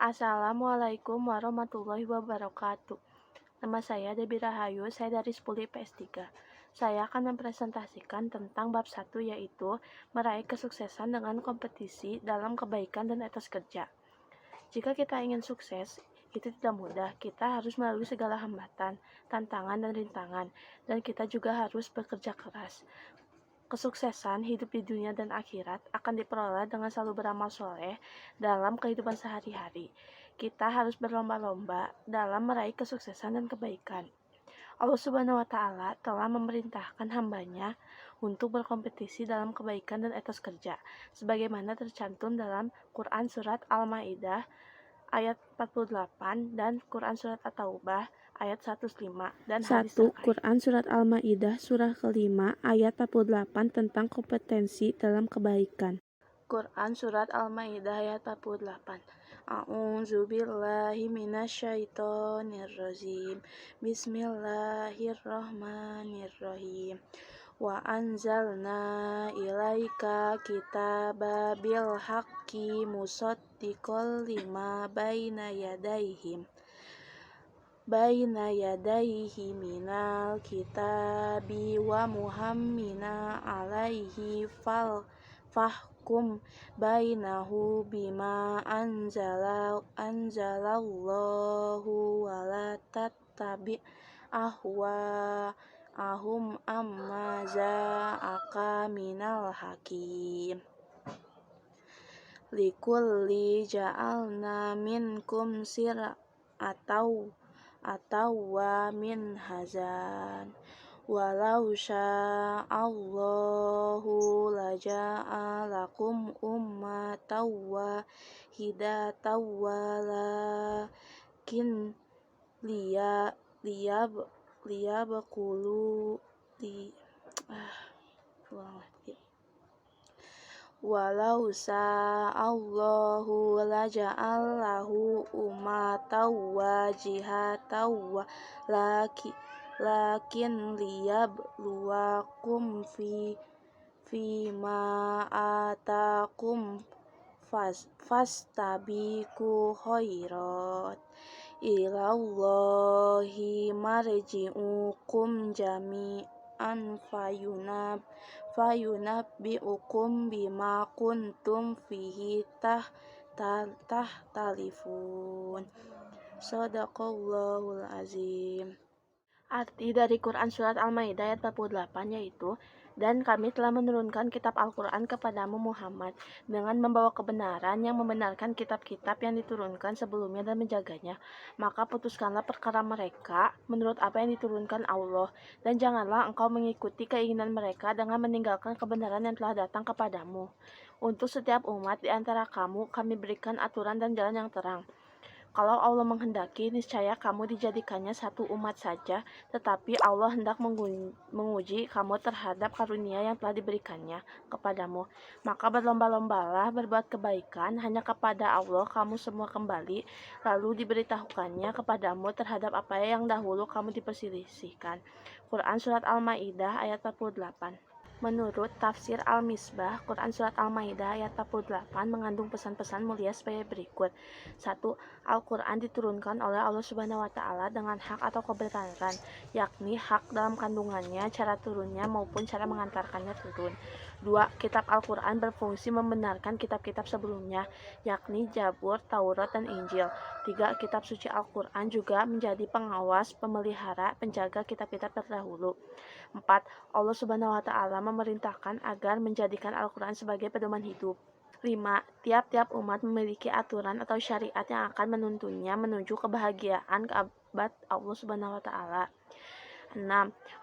Assalamualaikum warahmatullahi wabarakatuh. Nama saya Debi Rahayu, saya dari Spuli PS3. Saya akan mempresentasikan tentang bab 1, yaitu meraih kesuksesan dengan kompetisi dalam kebaikan dan etos kerja. Jika kita ingin sukses, itu tidak mudah. Kita harus melalui segala hambatan, tantangan, dan rintangan, dan kita juga harus bekerja keras. Kesuksesan hidup di dunia dan akhirat akan diperoleh dengan selalu beramal soleh dalam kehidupan sehari-hari. Kita harus berlomba-lomba dalam meraih kesuksesan dan kebaikan. Allah Subhanahu wa Ta'ala telah memerintahkan hambanya untuk berkompetisi dalam kebaikan dan etos kerja, sebagaimana tercantum dalam Quran Surat Al-Ma'idah ayat 48 dan Quran Surat At-Taubah ayat 105 dan hadis 1. terkait. Quran Surat Al-Ma'idah Surah kelima ayat 48 tentang kompetensi dalam kebaikan. Quran Surat Al-Ma'idah ayat 48. A'udzubillahi minasyaitonirrajim. Bismillahirrahmanirrahim. Wa anzalna ilaika kitaba bil haqqi musaddiqal lima baina yadaihi minal kitabi wa muhammina alaihi fahkum bainahu bima anzalallahu wa la tattabi ahum amma za'aka minal hakim. Likulli ja'alna minkum atau wa min hazan. Walau sya'allahu laja'alakum ummatan wahidatan walakin Walau sa'allahu laja'allahu ummatan wajihatan lakin liyabluwakum fima atakum fastabiqu khairat ilallahi marji'ukum jami'an fayunabbi'ukum bima kuntum fihi tahtalifun. Shadaqallahul azim. Arti dari Quran Surat Al-Ma'idah ayat 48 yaitu, dan kami telah menurunkan kitab Al-Quran kepadamu Muhammad dengan membawa kebenaran yang membenarkan kitab-kitab yang diturunkan sebelumnya dan menjaganya. Maka putuskanlah perkara mereka menurut apa yang diturunkan Allah, dan janganlah engkau mengikuti keinginan mereka dengan meninggalkan kebenaran yang telah datang kepadamu. Untuk setiap umat di antara kamu kami berikan aturan dan jalan yang terang. Kalau Allah menghendaki, niscaya kamu dijadikannya satu umat saja, tetapi Allah hendak menguji kamu terhadap karunia yang telah diberikannya kepadamu. Maka berlomba-lombalah berbuat kebaikan, hanya kepada Allah kamu semua kembali, lalu diberitahukannya kepadamu terhadap apa yang dahulu kamu diperselisihkan. Quran Surat Al-Ma'idah ayat 48. Menurut tafsir Al-Misbah, Quran Surat Al-Ma'idah ayat 48 mengandung pesan-pesan mulia sebagai berikut. 1. Al-Quran diturunkan oleh Allah Subhanahu wa Ta'ala dengan hak atau kebenaran, yakni hak dalam kandungannya, cara turunnya, maupun cara mengantarkannya turun. 2. Kitab Al-Quran berfungsi membenarkan kitab-kitab sebelumnya, yakni Zabur, Taurat, dan Injil. 3. Kitab suci Al-Quran juga menjadi pengawas, pemelihara, penjaga kitab-kitab terdahulu. 4. Allah Subhanahu wa Ta'ala memerintahkan agar menjadikan Al-Quran sebagai pedoman hidup. 5. Tiap-tiap umat memiliki aturan atau syariat yang akan menuntunnya menuju kebahagiaan keabad Allah Subhanahu wa Ta'ala. 6.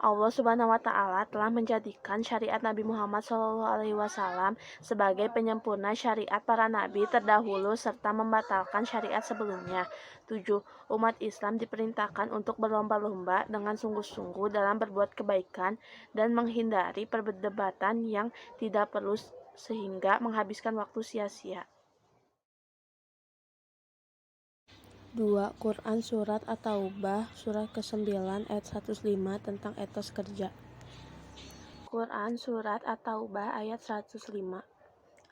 Allah Subhanahu wa Ta'ala telah menjadikan syariat Nabi Muhammad SAW sebagai penyempurna syariat para nabi terdahulu serta membatalkan syariat sebelumnya. 7. Umat Islam diperintahkan untuk berlomba-lomba dengan sungguh-sungguh dalam berbuat kebaikan dan menghindari perdebatan yang tidak perlu sehingga menghabiskan waktu sia-sia. 2. Quran Surat At-Taubah Surah ke-9 ayat 105 tentang etos kerja. Quran Surat At-Taubah ayat 105.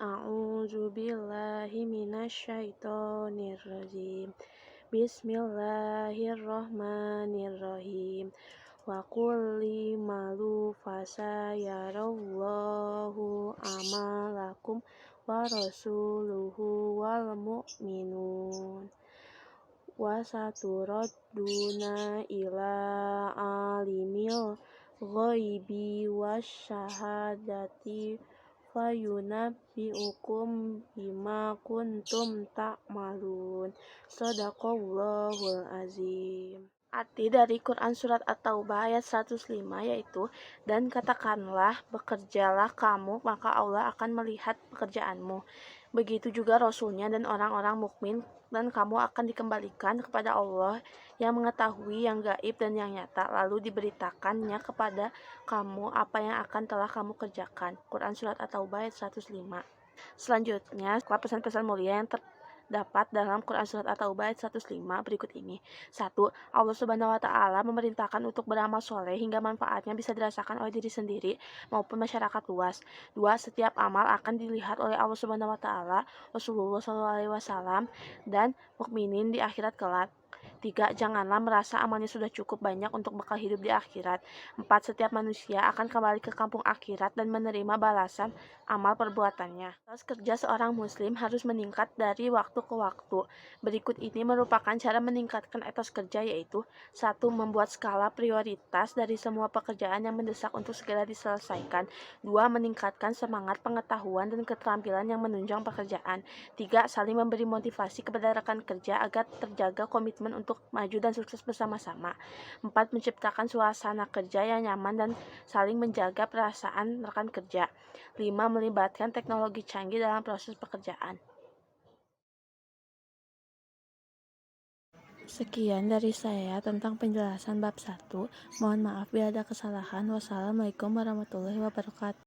A'udzu billahi minasyaitonir rajim. Bismillahirrahmanirrahim. Wa qulli malu fasayarallahu amalakum wa rasuluhu wal mu'minun. Wa saturadduna ila alimil ghaibi wasyahadati fayunabbi'ukum bima kuntum ta'malun. Shadaqallahul azim. Arti dari Quran Surat At-Taubah ayat 105 yaitu, dan katakanlah, bekerjalah kamu, maka Allah akan melihat pekerjaanmu. Begitu juga Rasulnya dan orang-orang mukmin, dan kamu akan dikembalikan kepada Allah yang mengetahui yang gaib dan yang nyata, lalu diberitakannya kepada kamu apa yang akan telah kamu kerjakan. Quran Surat At-Taubah ayat 105. Selanjutnya, pesan-pesan mulia yang terdapat dalam Quran Surat At-Taubah ayat 105 berikut ini. 1. Allah Subhanahu wa Ta'ala memerintahkan untuk beramal soleh hingga manfaatnya bisa dirasakan oleh diri sendiri maupun masyarakat luas. 2. Setiap amal akan dilihat oleh Allah Subhanahu wa Ta'ala, Rasulullah SAW, dan mukminin di akhirat kelak. 3. Janganlah merasa amalnya sudah cukup banyak untuk bekal hidup di akhirat. 4. Setiap manusia akan kembali ke kampung akhirat dan menerima balasan amal perbuatannya. Etos kerja seorang muslim harus meningkat dari waktu ke waktu. Berikut ini merupakan cara meningkatkan etos kerja, yaitu 1. Membuat skala prioritas dari semua pekerjaan yang mendesak untuk segera diselesaikan. 2. Meningkatkan semangat pengetahuan dan keterampilan yang menunjang pekerjaan. 3. Saling memberi motivasi kepada rekan kerja agar terjaga komitmen untuk maju dan sukses bersama-sama. 4. Menciptakan suasana kerja yang nyaman dan saling menjaga perasaan rekan kerja. 5. Melibatkan teknologi canggih dalam proses pekerjaan. Sekian dari saya tentang penjelasan bab 1. Mohon maaf bila ada kesalahan. Wassalamualaikum warahmatullahi wabarakatuh.